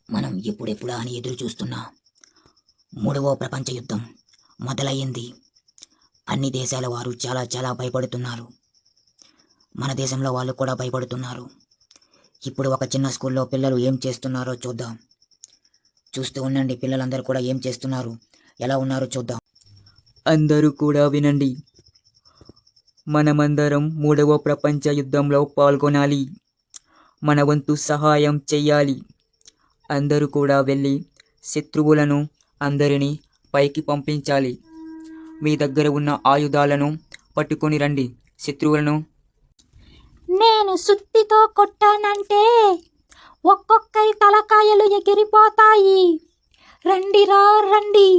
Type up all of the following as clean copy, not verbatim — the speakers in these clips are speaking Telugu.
మనం ఎప్పుడెప్పుడా అని ఎదురు చూస్తున్న మూడవ ప్రపంచ యుద్ధం మొదలయ్యింది. అన్ని దేశాల వారు చాలా చాలా భయపడుతున్నారు. మన దేశంలో వాళ్ళు కూడా భయపడుతున్నారు. ఇప్పుడు ఒక చిన్న స్కూల్లో పిల్లలు ఏం చేస్తున్నారో చూద్దాం. చూస్తూ ఉండండి, పిల్లలందరూ కూడా ఏం చేస్తున్నారు, ఎలా ఉన్నారో చూద్దాం. అందరూ కూడా వినండి. మనమందరం మూడవ ప్రపంచ యుద్ధంలో పాల్గొనాలి. మన వంతు సహాయం చెయ్యాలి. అందరూ కూడా వెళ్ళి శత్రువులను అందరినీ పైకి పంపించాలి. మీ దగ్గర ఉన్న ఆయుధాలను పట్టుకొని రండి. శత్రువులను నేను సుత్తితో కొట్టానంటే ఒక్కొక్కరి తలకాయలు ఎగిరిపోతాయి. రండిరా రండి,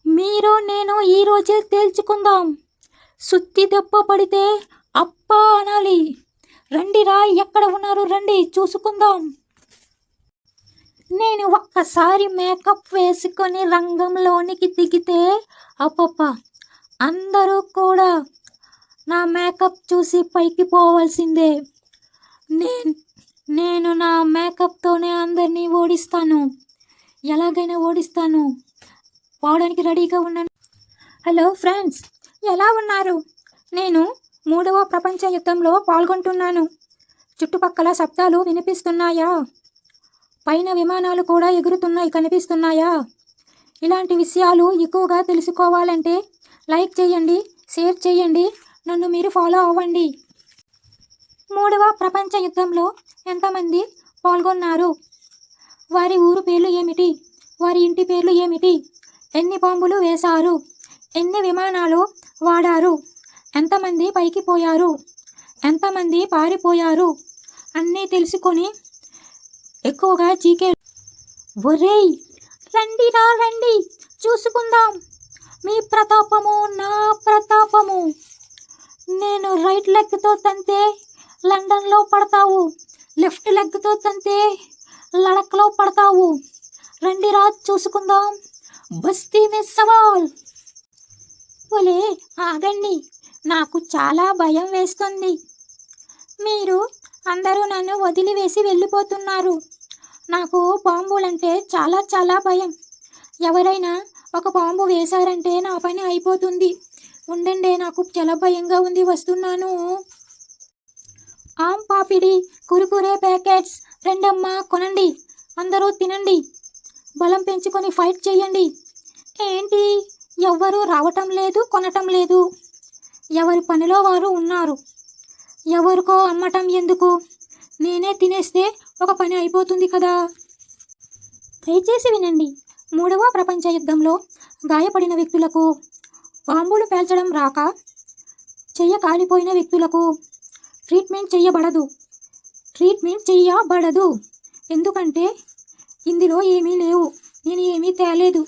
మీరు నేను ఈరోజే తేల్చుకుందాం. సుత్తి దెబ్బ పడితే అప్పా అనాలి. రండిరా, ఎక్కడ ఉన్నారు రండి, చూసుకుందాం. నేను ఒక్కసారి మేకప్ వేసుకొని రంగంలోనికి దిగితే అప్పప్ప అందరూ కూడా నా మేకప్ చూసి పైకి పోవాల్సిందే. నేను నా మేకప్తోనే అందరినీ ఓడిస్తాను. ఎలాగైనా ఓడిస్తాను. పోవడానికి రెడీగా ఉన్నాను. హలో ఫ్రెండ్స్, ఎలా ఉన్నారు? నేను మూడవ ప్రపంచ యుద్ధంలో పాల్గొంటున్నాను. చుట్టుపక్కల శబ్దాలు వినిపిస్తున్నాయా? పైన విమానాలు కూడా ఎగురుతున్నాయి, కనిపిస్తున్నాయా? ఇలాంటి విషయాలు ఎక్కువగా తెలుసుకోవాలంటే లైక్ చేయండి, షేర్ చేయండి, నన్ను మీరు ఫాలో అవ్వండి. మూడవ ప్రపంచ యుద్ధంలో ఎంతమంది పాల్గొన్నారు? వారి ఊరు పేర్లు ఏమిటి? వారి ఇంటి పేర్లు ఏమిటి? ఎన్ని బాంబులు వేశారు? ఎన్ని విమానాలు వాడారు? ఎంతమంది పైకి పోయారు? ఎంతమంది పారిపోయారు? అన్నీ తెలుసుకొని ఎక్కువగా జీకే. ఒరేయ్ రండిరా రండి, చూసుకుందాం మీ ప్రతాపము నా ప్రతాపము. నేను రైట్ లెగ్తో తంతే లండన్లో పడతావు, లెఫ్ట్ లెగ్తో తంతే లడఖ్లో పడతావు. రండిరా చూసుకుందాం. బస్తీ మే సవాల్. ఒలే ఆగండి, నాకు చాలా భయం వేస్తుంది. మీరు అందరూ నన్ను వదిలివేసి వెళ్ళిపోతున్నారు. నాకు బాంబులంటే చాలా చాలా భయం. ఎవరైనా ఒక బాంబు వేశారంటే నా పని అయిపోతుంది. ఉండండి, నాకు చాలా భయంగా ఉంది, వస్తున్నాను. ఆమ్ పాపిడి కురుకురే ప్యాకెట్స్ రెండమ్మా కొనండి, అందరూ తినండి, బలం పెంచుకొని ఫైట్ చేయండి. ఏంటి ఎవ్వరూ రావటం లేదు, కొనటం లేదు. ఎవరి పనిలో వారు ఉన్నారు. ఎవరికో అమ్మటం ఎందుకు? నేనే తినేస్తే ఒక పని అయిపోతుంది కదా. దయచేసి వినండి. మూడవ ప్రపంచ యుద్ధంలో గాయపడిన వ్యక్తులకు, బాంబులు పేల్చడం రాక చెయ్య కాలిపోయిన వ్యక్తులకు ట్రీట్మెంట్ చేయబడదు. ఎందుకంటే ఇందులో ఏమీ లేవు, నేను ఏమీ తేలేదు.